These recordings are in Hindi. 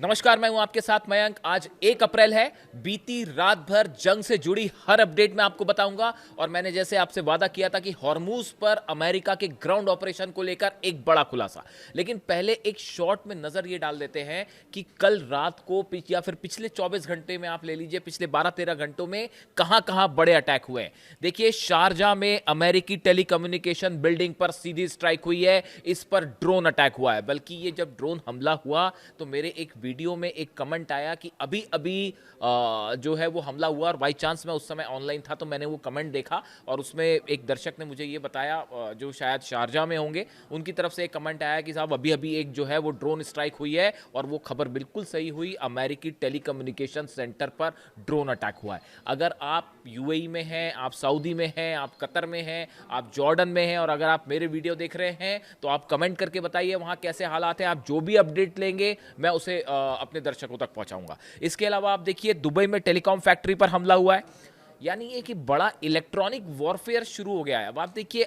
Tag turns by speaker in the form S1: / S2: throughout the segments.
S1: नमस्कार, मैं हूं आपके साथ मयंक। आज 1 अप्रैल है। बीती रात भर जंग से जुड़ी हर अपडेट मैं आपको बताऊंगा। और मैंने जैसे आपसे वादा किया था कि हॉर्मूज पर अमेरिका के ग्राउंड ऑपरेशन को लेकर एक बड़ा खुलासा। लेकिन पहले एक शॉर्ट में नजर ये डाल देते हैं कि कल रात को या फिर पिछले 24 घंटे में आप ले लीजिए, पिछले 12-13 घंटों में कहां कहां बड़े अटैक हुए हैं। देखिए, शारजा में अमेरिकी टेलीकम्युनिकेशन बिल्डिंग पर सीधी स्ट्राइक हुई है। इस पर ड्रोन अटैक हुआ है। बल्कि ये जब ड्रोन हमला हुआ तो मेरे एक वीडियो में एक कमेंट आया कि अभी अभी जो है वो हमला हुआ। और बाई चांस मैं उस समय ऑनलाइन था तो मैंने वो कमेंट देखा और उसमें एक दर्शक ने मुझे ये बताया, जो शायद शारजा में होंगे, उनकी तरफ से एक कमेंट आया कि साहब अभी अभी एक जो है वो ड्रोन स्ट्राइक हुई है। और वो खबर बिल्कुल सही हुई, अमेरिकी टेलीकम्युनिकेशन सेंटर पर ड्रोन अटैक हुआ है। अगर आप यूएई में हैं, आप सऊदी में हैं, आप कतर में हैं, आप जॉर्डन में हैं, और अगर आप मेरे वीडियो देख रहे हैं तो आप कमेंट करके बताइए वहां कैसे हालात हैं। आप जो भी अपडेट लेंगे मैं उसे अपने दर्शकों तक पहुंचाऊंगा। इसके अलावा आप देखिए, दुबई में टेलीकॉम फैक्ट्री पर हमला हुआ है। यानी ये कि बड़ा इलेक्ट्रॉनिक वॉरफेयर शुरू हो गया है। अब आप देखिए,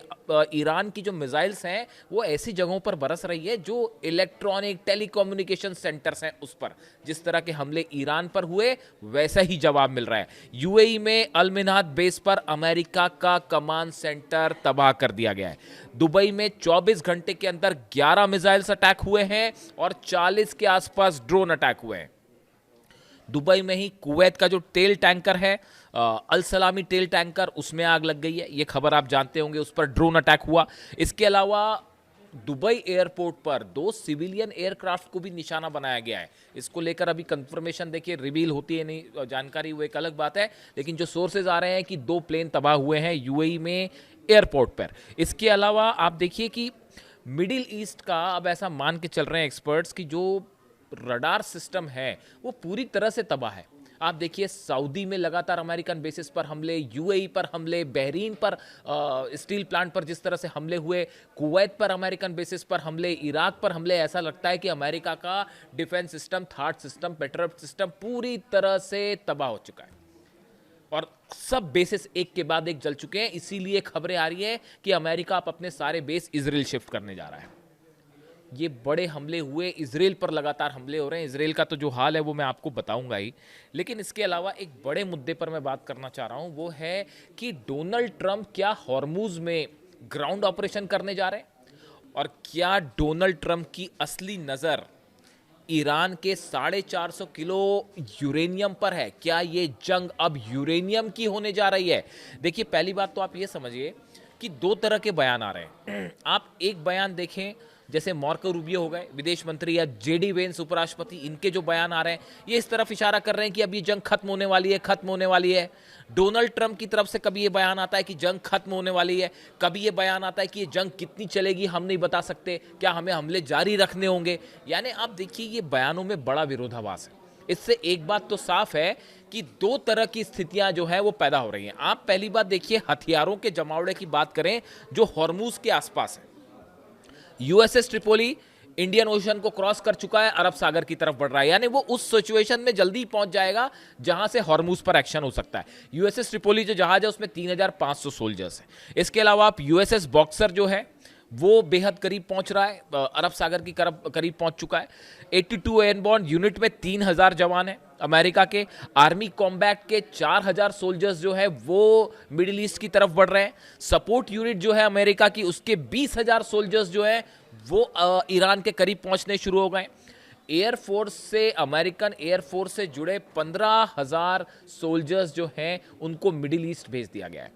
S1: ईरान की जो मिसाइल्स हैं वो ऐसी जगहों पर बरस रही है जो इलेक्ट्रॉनिक टेलीकम्युनिकेशन सेंटर्स हैं उस पर। जिस तरह के हमले ईरान पर हुए वैसा ही जवाब मिल रहा है। यूएई में अल-मिन्हाद बेस पर अमेरिका का कमांड सेंटर तबाह कर दिया गया है। दुबई में 24 घंटे के अंदर 11 मिसाइल्स अटैक हुए हैं और 40 के आसपास ड्रोन अटैक हुए हैं। दुबई में ही कुवैत का जो तेल टैंकर है, अल सलामी तेल टैंकर, उसमें आग लग गई है। ये खबर आप जानते होंगे, उस पर ड्रोन अटैक हुआ। इसके अलावा दुबई एयरपोर्ट पर 2 सिविलियन एयरक्राफ्ट को भी निशाना बनाया गया है। इसको लेकर अभी कंफर्मेशन देखिए रिवील होती है नहीं जानकारी, वो एक अलग बात है। लेकिन जो सोर्सेज आ रहे हैं कि 2 प्लेन तबाह हुए हैं यूएई में एयरपोर्ट पर। इसके अलावा आप देखिए कि मिडिल ईस्ट का अब ऐसा मान के चल रहे हैं एक्सपर्ट्स कि जो रडार सिस्टम है वो पूरी तरह से तबाह है। आप देखिए, सऊदी में लगातार अमेरिकन बेसिस पर हमले, यूएई पर हमले, बहरीन पर स्टील प्लांट पर जिस तरह से हमले हुए, कुवैत पर अमेरिकन बेसिस पर हमले, इराक पर हमले। ऐसा लगता है कि अमेरिका का defence system, THAAD system, Patriot system पूरी तरह से तबाह हो चुका है। और सब बेसिस एक के बाद एक जल चुके हैं। इसीलिए खबरें आ रही है कि अमेरिका अब अपने सारे बेस इजराइल शिफ्ट करने जा रहा है। ये बड़े हमले हुए, इजराइल पर लगातार हमले हो रहे हैं। इजराइल का तो जो हाल है वो मैं आपको बताऊंगा ही। लेकिन इसके अलावा एक बड़े मुद्दे पर मैं बात करना चाह रहा हूं, वो है कि डोनाल्ड ट्रंप क्या हॉर्मूज में ग्राउंड ऑपरेशन करने जा रहे हैं, और क्या डोनाल्ड ट्रंप की असली नज़र ईरान के 450 किलो यूरेनियम पर है। क्या ये जंग अब यूरेनियम की होने जा रही है? देखिए, पहली बात तो आप ये समझिए कि 2 तरह के बयान आ रहे हैं। आप एक बयान देखें, जैसे मार्को रूबियो हो गए विदेश मंत्री, या जेडी वेंस उपराष्ट्रपति, इनके जो बयान आ रहे हैं ये इस तरफ इशारा कर रहे हैं कि अब ये जंग खत्म होने वाली है, खत्म होने वाली है। डोनाल्ड ट्रंप की तरफ से कभी ये बयान आता है कि जंग खत्म होने वाली है, कभी ये बयान आता है कि ये जंग कितनी चलेगी हम नहीं बता सकते, क्या हमें हमले जारी रखने होंगे। यानी आप देखिए, ये बयानों में बड़ा विरोधाभास है। इससे एक बात तो साफ है कि 2 तरह की स्थितियां जो है वो पैदा हो रही हैं। आप पहली बात देखिए, हथियारों के जमावड़े की बात करें जो हॉर्मूज के आसपास है। यूएसएस ट्रिपोली इंडियन ओशन को क्रॉस कर चुका है, अरब सागर की तरफ बढ़ रहा है। यानी वो उस सिचुएशन में जल्दी पहुंच जाएगा जहां से हॉर्मूज पर एक्शन हो सकता है। यूएसएस ट्रिपोली जो जहाज है उसमें 3500 सोल्जर्स हैं। इसके अलावा आप यूएसएस बॉक्सर जो है वो बेहद करीब पहुंच रहा है, अरब सागर की करीब पहुंच चुका है। 82 एयरबॉर्न यूनिट में 3000 जवान है अमेरिका के। आर्मी कॉम्बैट के 4000 सोल्जर्स जो है वो मिडिल ईस्ट की तरफ बढ़ रहे हैं। सपोर्ट यूनिट जो है अमेरिका की, उसके 20,000 सोल्जर्स जो है वो ईरान के करीब पहुंचने शुरू हो गए। एयरफोर्स से, अमेरिकन एयरफोर्स से जुड़े 15,000 सोल्जर्स जो हैं उनको मिडिल ईस्ट भेज दिया गया है।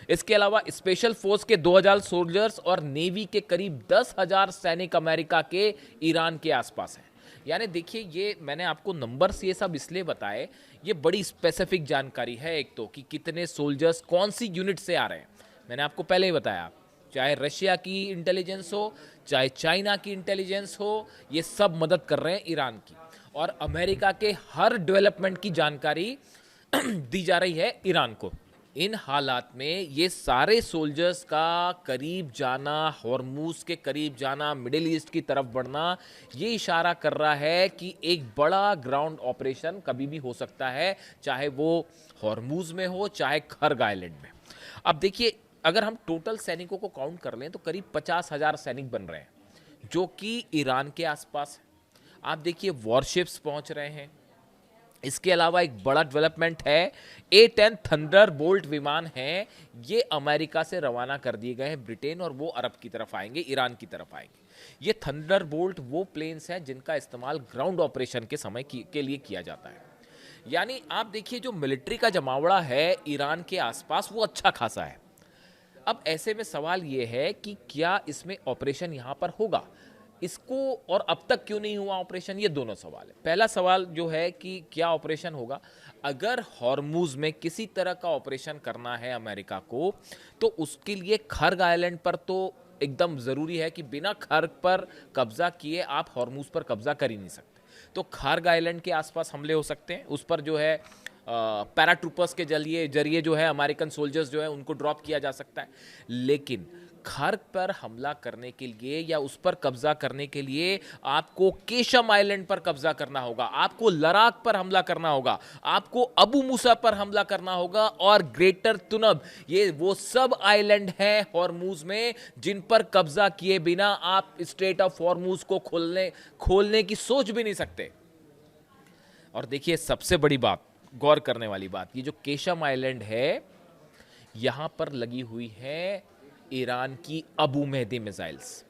S1: इसके अलावा स्पेशल फोर्स के 2000 सोल्जर्स और नेवी के करीब 10,000 सैनिक अमेरिका के ईरान के आसपास हैं। यानी देखिए, ये मैंने आपको नंबर्स ये सब इसलिए बताए, ये बड़ी स्पेसिफिक जानकारी है। एक तो कि कितने सोल्जर्स कौन सी यूनिट से आ रहे हैं, मैंने आपको पहले ही बताया। चाहे रशिया की इंटेलिजेंस हो, चाहे चाइना की इंटेलिजेंस हो, ये सब मदद कर रहे हैं ईरान की। और अमेरिका के हर डेवलपमेंट की जानकारी दी जा रही है ईरान को। इन हालात में ये सारे सोल्जर्स का करीब जाना, हॉर्मूज के करीब जाना, मिडिल ईस्ट की तरफ बढ़ना, ये इशारा कर रहा है कि एक बड़ा ग्राउंड ऑपरेशन कभी भी हो सकता है, चाहे वो हॉर्मूज में हो, चाहे खर्ग आइलैंड में। अब देखिए, अगर हम टोटल सैनिकों को काउंट कर लें तो करीब 50,000 सैनिक बन रहे हैं जो कि ईरान के आसपास है। आप देखिए वॉरशिप्स पहुंच रहे हैं। इसके अलावा एक बड़ा डेवलपमेंट है, A-10 थंडरबोल्ट विमान हैं, ये अमेरिका से रवाना कर दिए गए हैं ब्रिटेन, और वो अरब की तरफ आएंगे, ईरान की तरफ आएंगे। ये थंडरबोल्ट वो प्लेन्स हैं जिनका इस्तेमाल ग्राउंड ऑपरेशन के समय के लिए किया जाता है। यानी आप देखिए जो मिलिट्री का जमावड़ा है ईरान के आसपास वो अच्छा खासा है। अब ऐसे में सवाल ये है कि क्या इसमें ऑपरेशन यहां पर होगा, इसको, और अब तक क्यों नहीं हुआ ऑपरेशन, ये दोनों सवाल है। पहला सवाल जो है कि क्या ऑपरेशन होगा, अगर हॉर्मुज में किसी तरह का ऑपरेशन करना है अमेरिका को, तो उसके लिए खर्ग आइलैंड पर तो एकदम ज़रूरी है कि बिना खर्ग पर कब्जा किए आप हॉर्मुज पर कब्जा कर ही नहीं सकते। तो खर्ग आइलैंड के आसपास हमले हो सकते हैं, उस पर जो है पैराट्रूपर्स के जरिए जो है अमेरिकन सोल्जर्स जो है उनको ड्रॉप किया जा सकता है। लेकिन खर्ग पर हमला करने के लिए या उस पर कब्जा करने के लिए आपको केशम आइलैंड पर कब्जा करना होगा, आपको लद्दाख पर हमला करना होगा, आपको अबू मूसा पर हमला करना होगा, और ग्रेटर तुनब, ये वो सब आइलैंड हैं हॉर्मुज में जिन पर कब्जा किए बिना आप स्ट्रेट ऑफ हॉर्मुज को खोलने की सोच भी नहीं सकते। और देखिए सबसे बड़ी बात, गौर करने वाली बात, ये जो केशम आइलैंड है यहां पर लगी हुई है ईरान की अबू मेहदी मिसाइल्स।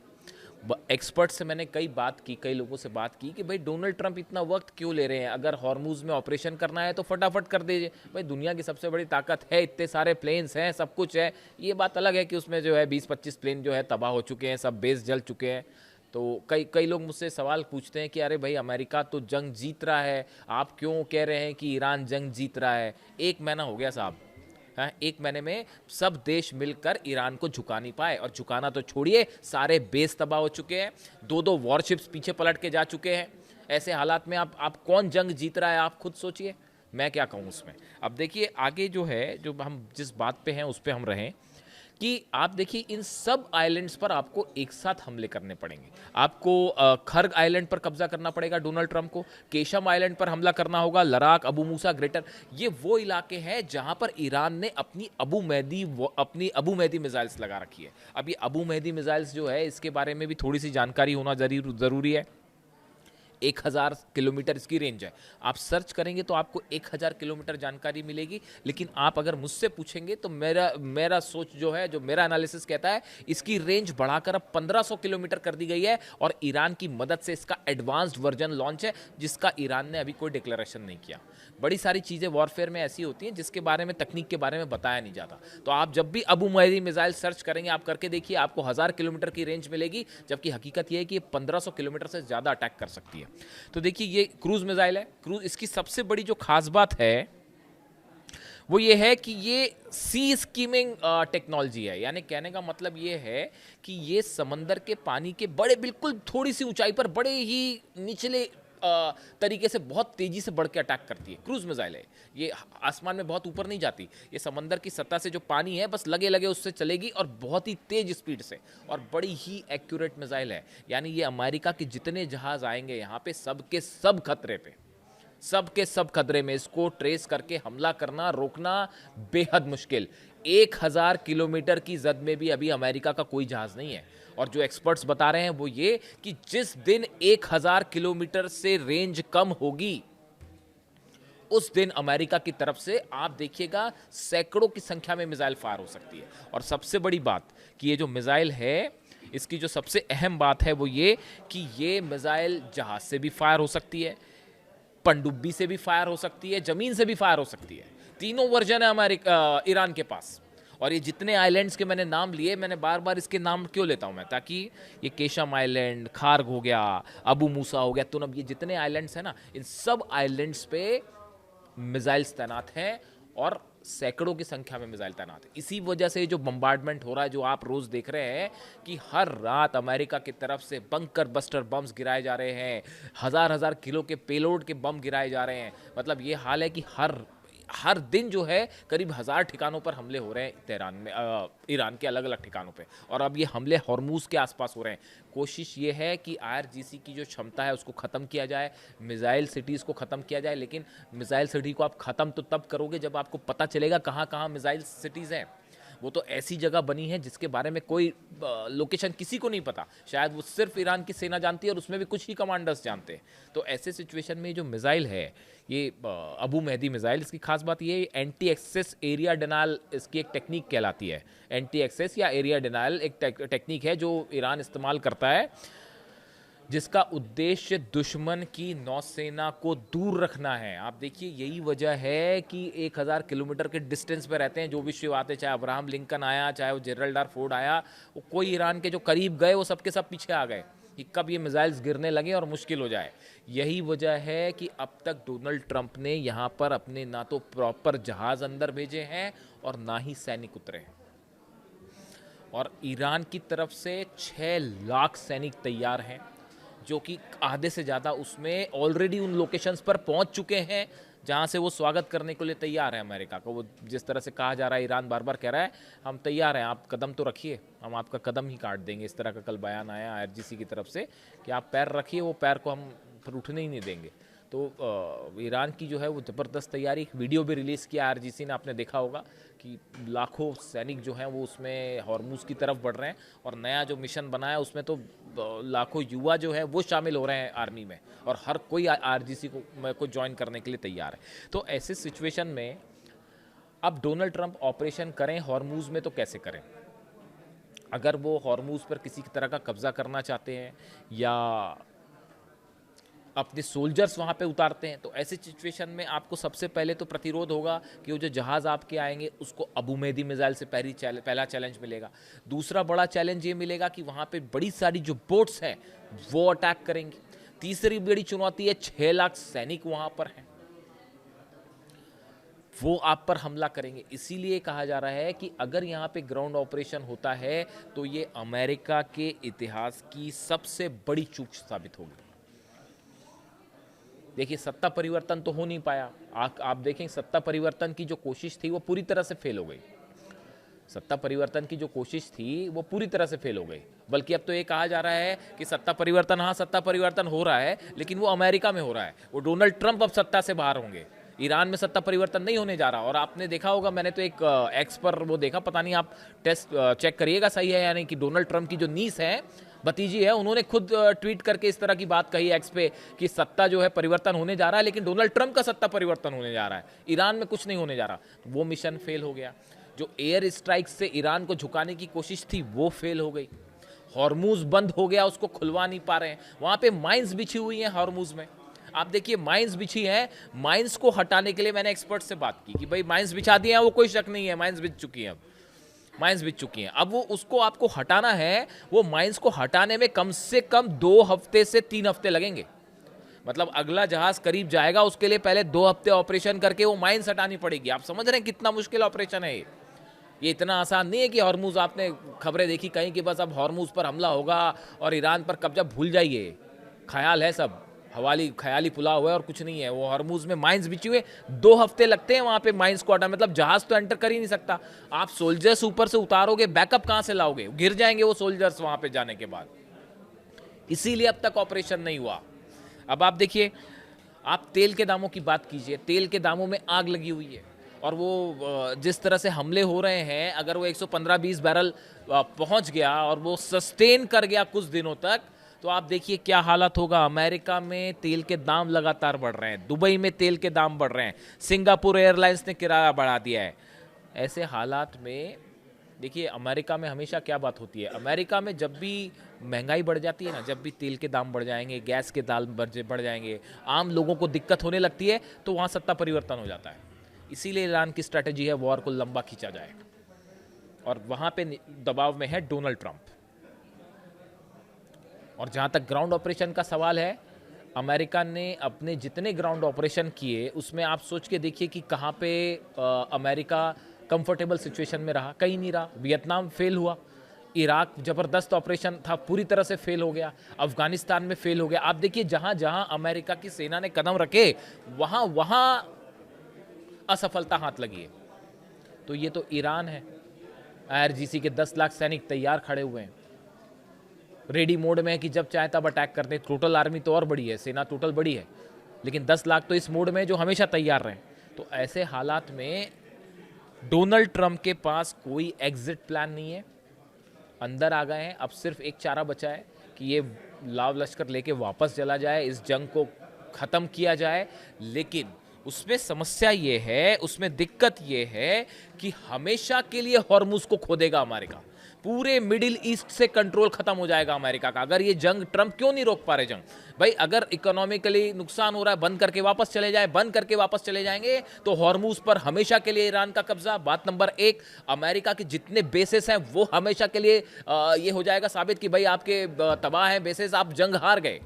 S1: एक्सपर्ट से मैंने कई लोगों से बात की कि भाई डोनाल्ड ट्रंप इतना वक्त क्यों ले रहे हैं, अगर हॉर्मुज में ऑपरेशन करना है तो फटाफट कर दीजिए, भाई दुनिया की सबसे बड़ी ताकत है, इतने सारे प्लेन्स हैं, सब कुछ है। ये बात अलग है कि उसमें जो है 20-25 प्लेन जो है तबाह हो चुके हैं, सब बेस जल चुके हैं। तो कई लोग मुझसे सवाल पूछते हैं कि अरे भाई अमेरिका तो जंग जीत रहा है, आप क्यों कह रहे हैं कि ईरान जंग जीत रहा है। 1 महीना हो गया साहब, हाँ, 1 महीने में सब देश मिलकर ईरान को झुका नहीं पाए, और झुकाना तो छोड़िए, सारे बेस तबाह हो चुके हैं, 2-2 वॉरशिप्स पीछे पलट के जा चुके हैं। ऐसे हालात में आप कौन जंग जीत रहा है, आप खुद सोचिए, मैं क्या कहूँ उसमें। अब देखिए आगे जो है, जो हम जिस बात पे हैं उस पे हम रहें, कि आप देखिए इन सब आइलैंड्स पर आपको एक साथ हमले करने पड़ेंगे। आपको खर्ग आइलैंड पर कब्जा करना पड़ेगा डोनाल्ड ट्रंप को, केशम आइलैंड पर हमला करना होगा, लद्दाख, अबू मूसा, ग्रेटर, ये वो इलाके हैं जहां पर ईरान ने अपनी अबू मेहदी मिसाइल्स लगा रखी है। अब ये अबू मेहदी मिसाइल्स जो है इसके बारे में भी थोड़ी सी जानकारी होना ज़रूरी है। 1000 किलोमीटर इसकी रेंज है। आप सर्च करेंगे तो आपको 1000 किलोमीटर जानकारी मिलेगी, लेकिन आप अगर मुझसे पूछेंगे तो मेरा सोच जो है, जो मेरा एनालिसिस कहता है, इसकी रेंज बढ़ाकर अब 1500 किलोमीटर कर दी गई है, और ईरान की मदद से इसका एडवांस्ड वर्जन लॉन्च है, जिसका ईरान ने अभी कोई डिक्लेरेशन नहीं किया। बड़ी सारी चीज़ें वॉरफेयर में ऐसी होती हैं जिसके बारे में, तकनीक के बारे में बताया नहीं जाता। तो आप जब भी अबू मेहदी मिसाइल सर्च करेंगे, आप करके देखिए, आपको 1000 किलोमीटर की रेंज मिलेगी, जबकि हकीकत यह है कि ये 1500 किलोमीटर से ज़्यादा अटैक कर सकती है। तो देखिए ये क्रूज मिसाइल है। क्रूज, इसकी सबसे बड़ी जो खास बात है वो ये है कि ये सी स्कीमिंग टेक्नोलॉजी है, यानी कहने का मतलब ये है कि ये समंदर के पानी के बिल्कुल थोड़ी सी ऊंचाई पर बड़े ही निचले तरीके से बहुत तेजी से बढ़ के अटैक करती है। क्रूज मिसाइल है, ये आसमान में बहुत ऊपर नहीं जाती, ये समंदर की सतह से जो पानी है बस लगे लगे उससे चलेगी, और बहुत ही तेज स्पीड से, और बड़ी ही एक्यूरेट मिसाइल है। यानी ये अमेरिका के जितने जहाज आएंगे यहाँ पे, सबके सब खतरे पे, सबके सब खतरे में, इसको ट्रेस करके हमला करना, रोकना बेहद मुश्किल। 1000 किलोमीटर की जद में भी अभी अमेरिका का कोई जहाज नहीं है। और जो एक्सपर्ट्स बता रहे हैं वो ये कि जिस दिन 1000 किलोमीटर से रेंज कम होगी, उस दिन अमेरिका की तरफ से आप देखिएगा सैकड़ों की संख्या में मिसाइल फायर हो सकती है। और सबसे बड़ी बात कि ये जो मिसाइल है, इसकी जो सबसे अहम बात है वो ये कि ये मिसाइल जहाज से भी फायर हो सकती है, पनडुब्बी से भी फायर हो सकती है, जमीन से भी फायर हो सकती है। तीनों वर्जन है ईरान के पास। और ये जितने आइलैंड्स के मैंने नाम लिए, मैंने बार बार इसके नाम क्यों लेता हूं मैं, ताकि ये केशम आइलैंड, खार्ग हो गया, अबू मूसा हो गया, तुनब, ये जितने आइलैंड्स हैं ना, इन सब आइलैंड्स पे मिसाइल्स तैनात हैं, और सैकड़ों की संख्या में मिसाइल तैनात है। इसी वजह से जो बम्बार्डमेंट हो रहा है, जो आप रोज देख रहे हैं कि हर रात अमेरिका की तरफ से बंकर बस्टर बम्स गिराए जा रहे हैं, 1000 किलो के पेलोड के बम गिराए जा रहे हैं। मतलब ये हाल है कि हर दिन जो है करीब 1000 ठिकानों पर हमले हो रहे हैं तेहरान में, ईरान के अलग अलग ठिकानों पे। और अब ये हमले हॉर्मुज के आसपास हो रहे हैं। कोशिश ये है कि IRGC की जो क्षमता है उसको ख़त्म किया जाए, मिसाइल सिटीज़ को ख़त्म किया जाए। लेकिन मिसाइल सिटी को आप ख़त्म तो तब करोगे जब आपको पता चलेगा कहाँ कहाँ मिसाइल सिटीज़ हैं। वो तो ऐसी जगह बनी है जिसके बारे में कोई लोकेशन किसी को नहीं पता, शायद वो सिर्फ ईरान की सेना जानती है और उसमें भी कुछ ही कमांडर्स जानते हैं। तो ऐसे सिचुएशन में जो मिसाइल है ये अबू मेहदी मिसाइल, इसकी खास बात ये एंटी एक्सेस एरिया डिनायल इसकी एक टेक्निक कहलाती है। एंटी एक्सेस या एरिया डिनायल एक टेक्निक है जो ईरान इस्तेमाल करता है, जिसका उद्देश्य दुश्मन की नौसेना को दूर रखना है। आप देखिए यही वजह है कि 1000 किलोमीटर के डिस्टेंस पे रहते हैं जो भी शिप आते, चाहे अब्राहम लिंकन आया, चाहे वो जेरल्ड आर फोर्ड आया, वो कोई ईरान के जो करीब गए वो सबके सब पीछे आ गए कि कब ये मिसाइल्स गिरने लगे और मुश्किल हो जाए। यही वजह है कि अब तक डोनाल्ड ट्रंप ने यहाँ पर अपने ना तो प्रॉपर जहाज अंदर भेजे हैं और ना ही सैनिक उतरे हैं। और ईरान की तरफ से 6 लाख सैनिक तैयार हैं, जो कि आधे से ज़्यादा उसमें ऑलरेडी उन लोकेशंस पर पहुंच चुके हैं जहां से वो स्वागत करने के लिए तैयार है अमेरिका को। वो जिस तरह से कहा जा रहा है, ईरान बार बार कह रहा है हम तैयार हैं, आप कदम तो रखिए, हम आपका कदम ही काट देंगे। इस तरह का कल बयान आया आईआरजीसी की तरफ से कि आप पैर रखिए, वो पैर को हम फिर उठने ही नहीं देंगे। तो ईरान की जो है वो ज़बरदस्त तैयारी, एक वीडियो भी रिलीज़ किया आईआरजीसी ने, आपने देखा होगा कि लाखों सैनिक जो हैं वो उसमें हॉर्मुज़ की तरफ बढ़ रहे हैं। और नया जो मिशन बना है उसमें तो लाखों युवा जो है वो शामिल हो रहे हैं आर्मी में, और हर कोई आईआरजीसी को ज्वाइन करने के लिए तैयार है। तो ऐसे सिचुएशन में अब डोनाल्ड ट्रंप ऑपरेशन करें हॉर्मुज़ में तो कैसे करें? अगर वो हॉर्मुज़ पर किसी तरह का कब्जा करना चाहते हैं या अपने सोल्जर्स वहाँ पे उतारते हैं, तो ऐसे सिचुएशन में आपको सबसे पहले तो प्रतिरोध होगा कि वो जो जहाज़ आपके आएंगे उसको अबू मेहदी मिसाइल से पहला चैलेंज मिलेगा। दूसरा बड़ा चैलेंज ये मिलेगा कि वहाँ पे बड़ी सारी जो बोट्स हैं वो अटैक करेंगी। तीसरी बड़ी चुनौती है 6 लाख सैनिक वहाँ पर हैं, वो आप पर हमला करेंगे। इसीलिए कहा जा रहा है कि अगर यहाँ पे ग्राउंड ऑपरेशन होता है तो ये अमेरिका के इतिहास की सबसे बड़ी चूक साबित होगी। देखिए सत्ता परिवर्तन तो हो नहीं पाया, आप देखें सत्ता परिवर्तन की जो कोशिश थी वो पूरी तरह से फेल हो गई। सत्ता परिवर्तन की जो कोशिश थी वो पूरी तरह से फेल हो गई। बल्कि अब तो ये कहा जा रहा है कि सत्ता परिवर्तन, हाँ सत्ता परिवर्तन हो रहा है, लेकिन वो अमेरिका में हो रहा है। वो डोनाल्ड ट्रंप अब सत्ता से बाहर होंगे, ईरान में सत्ता परिवर्तन नहीं होने जा रहा। और आपने देखा होगा, मैंने तो एक एक्स पर वो देखा, पता नहीं आप टेस्ट चेक करिएगा सही है या नहीं, कि डोनाल्ड ट्रंप की जो नीस है, भतीजी है, उन्होंने खुद ट्वीट करके इस तरह की बात कही एक्स पे कि सत्ता जो है परिवर्तन होने जा रहा है, लेकिन डोनाल्ड ट्रंप का सत्ता परिवर्तन होने जा रहा है, ईरान में कुछ नहीं होने जा रहा। वो मिशन फेल हो गया। जो एयर स्ट्राइक से ईरान को झुकाने की कोशिश थी वो फेल हो गई। हॉर्मुज बंद हो गया, उसको खुलवा नहीं पा रहे हैं। वहां पे माइंस बिछी हुई हैं हॉर्मुज में, आप देखिए माइंस बिछी हैं। माइंस को हटाने के लिए मैंने एक्सपर्ट से बात की कि भाई माइंस बिछा दिए हैं, वो कोई शक नहीं है, माइंस बिछ चुकी हैं, अब माइंस बिछ चुकी हैं। अब वो उसको आपको हटाना है, वो माइंस को हटाने में कम से कम 2 हफ्ते से 3 हफ्ते लगेंगे। मतलब अगला जहाज करीब जाएगा, उसके लिए पहले 2 हफ्ते ऑपरेशन करके वो माइंस हटानी पड़ेगी। आप समझ रहे हैं कितना मुश्किल ऑपरेशन है ये इतना आसान नहीं है कि हॉर्मुज, आपने खबरें देखी कहीं कि बस अब हॉर्मुज पर हमला होगा और ईरान पर कब्जा, भूल जाइए, ख्याल है सब, ख्याली पुलाव हुआ है और कुछ नहीं है। वो हॉर्मुज में माइंस बिछी हुए, 2 हफ्ते लगते हैं वहां पे माइंस को हटा, मतलब जहाज तो एंटर कर ही नहीं सकता। आप सोल्जर्स ऊपर से उतारोगे, बैकअप कहां से लाओगे? गिर जाएंगे वो सोल्जर्स वहां पे जाने के बाद। इसीलिए अब तक ऑपरेशन नहीं हुआ। अब आप देखिए, आप तेल के दामों की बात कीजिए, तेल के दामों में आग लगी हुई है, और वो जिस तरह से हमले हो रहे हैं, अगर वो 115-20 बैरल पहुंच गया और वो सस्टेन कर गया कुछ दिनों तक, तो आप देखिए क्या हालत होगा। अमेरिका में तेल के दाम लगातार बढ़ रहे हैं, दुबई में तेल के दाम बढ़ रहे हैं, सिंगापुर एयरलाइंस ने किराया बढ़ा दिया है। ऐसे हालात में देखिए अमेरिका में हमेशा क्या बात होती है, अमेरिका में जब भी महंगाई बढ़ जाती है ना, जब भी तेल के दाम बढ़ जाएंगे, गैस के दाम बढ़ जाएंगे, आम लोगों को दिक्कत होने लगती है, तो वहाँ सत्ता परिवर्तन हो जाता है। इसीलिए ईरान की स्ट्रैटेजी है वॉर को लंबा खींचा जाए, और वहाँ पे दबाव में है डोनाल्ड ट्रंप। और जहाँ तक ग्राउंड ऑपरेशन का सवाल है, अमेरिका ने अपने जितने ग्राउंड ऑपरेशन किए उसमें आप सोच के देखिए कि कहाँ पे अमेरिका कंफर्टेबल सिचुएशन में रहा, कहीं नहीं रहा। वियतनाम फेल हुआ, इराक ज़बरदस्त ऑपरेशन था, पूरी तरह से फेल हो गया, अफगानिस्तान में फेल हो गया। आप देखिए जहाँ जहाँ अमेरिका की सेना ने कदम रखे वहाँ वहाँ असफलता हाथ लगी है। तो ये तो ईरान है, आईआरजीसी के 10 लाख सैनिक तैयार खड़े हुए हैं, रेडी मोड में है कि जब चाहे तब अटैक करते हैं। टोटल आर्मी तो और बड़ी है, सेना टोटल बड़ी है, लेकिन 10 लाख तो इस मोड में जो हमेशा तैयार रहें। तो ऐसे हालात में डोनाल्ड ट्रंप के पास कोई एग्जिट प्लान नहीं है, अंदर आ गए हैं। अब सिर्फ एक चारा बचा है कि ये लाव लश्कर लेके वापस चला जाए, इस जंग को ख़त्म किया जाए। लेकिन उसमें समस्या ये है, उसमें दिक्कत ये है कि हमेशा के लिए हॉर्मुज को खो देगा अमेरिका। पूरे मिडिल ईस्ट से कंट्रोल खत्म हो जाएगा अमेरिका का अगर ये जंग, ट्रंप क्यों नहीं रोक पा रहे जंग? भाई अगर इकोनॉमिकली नुकसान हो रहा है, बंद करके वापस चले जाए, बंद करके वापस चले जाएंगे तो हॉर्मुज पर हमेशा के लिए ईरान का कब्जा। बात नंबर एक, अमेरिका के जितने बेसेस हैं वो हमेशा के लिए ये हो जाएगा साबित कि भाई आपके तबाह हैं बेसेस, आप जंग हार गए,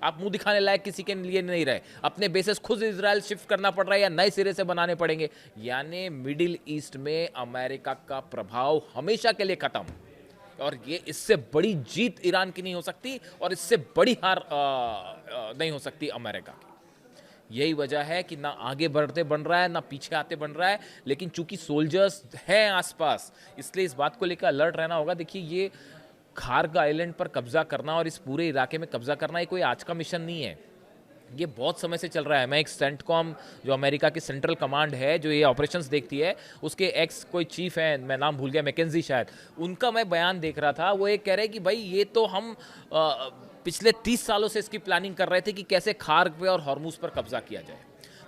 S1: आप मुंह दिखाने लायक किसी के लिए नहीं रहे, अपने बेसेस खुद इजराइल शिफ्ट करना पड़ रहा है या नए सिरे से बनाने पड़ेंगे। यानी मिडिल ईस्ट में अमेरिका का प्रभाव हमेशा के लिए खत्म। और ये इससे बड़ी जीत ईरान की नहीं हो सकती और इससे बड़ी हार नहीं हो सकती अमेरिका की। यही वजह है कि ना आगे बढ़ते बन रहा है ना पीछे आते बन रहा है। लेकिन चूंकि सोल्जर्स हैं आसपास, इसलिए इस बात को लेकर अलर्ट रहना होगा। देखिए, ये खार्ग आइलैंड पर कब्जा करना और इस पूरे इलाके में कब्जा करना ये कोई आज का मिशन नहीं है, ये बहुत समय से चल रहा है। मैं एक सेंटकॉम, जो अमेरिका की सेंट्रल कमांड है जो ये ऑपरेशंस देखती है, उसके एक्स कोई चीफ हैं, मैं नाम भूल गया, मैकेंजी शायद, उनका मैं बयान देख रहा था। वो ये कह रहे हैं कि भाई ये तो हम पिछले 30 सालों से इसकी प्लानिंग कर रहे थे कि कैसे खार्ग पे और हॉर्मुज पर कब्जा किया जाए।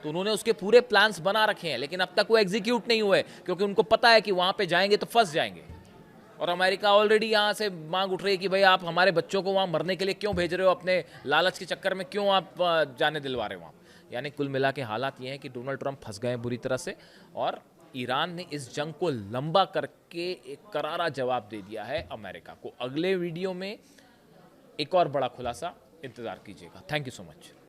S1: तो उन्होंने उसके पूरे प्लान्स बना रखे हैं, लेकिन अब तक वो एग्जीक्यूट नहीं हुए क्योंकि उनको पता है कि वहाँ पे जाएंगे तो फंस जाएंगे। और अमेरिका ऑलरेडी यहाँ से मांग उठ रही है कि भाई आप हमारे बच्चों को वहाँ मरने के लिए क्यों भेज रहे हो, अपने लालच के चक्कर में क्यों आप जाने दिलवा रहे हो वहाँ। यानी कुल मिला के हालात ये हैं कि डोनाल्ड ट्रंप फंस गए बुरी तरह से, और ईरान ने इस जंग को लंबा करके एक करारा जवाब दे दिया है अमेरिका को। अगले वीडियो में एक और बड़ा खुलासा इंतज़ार कीजिएगा। Thank you so much.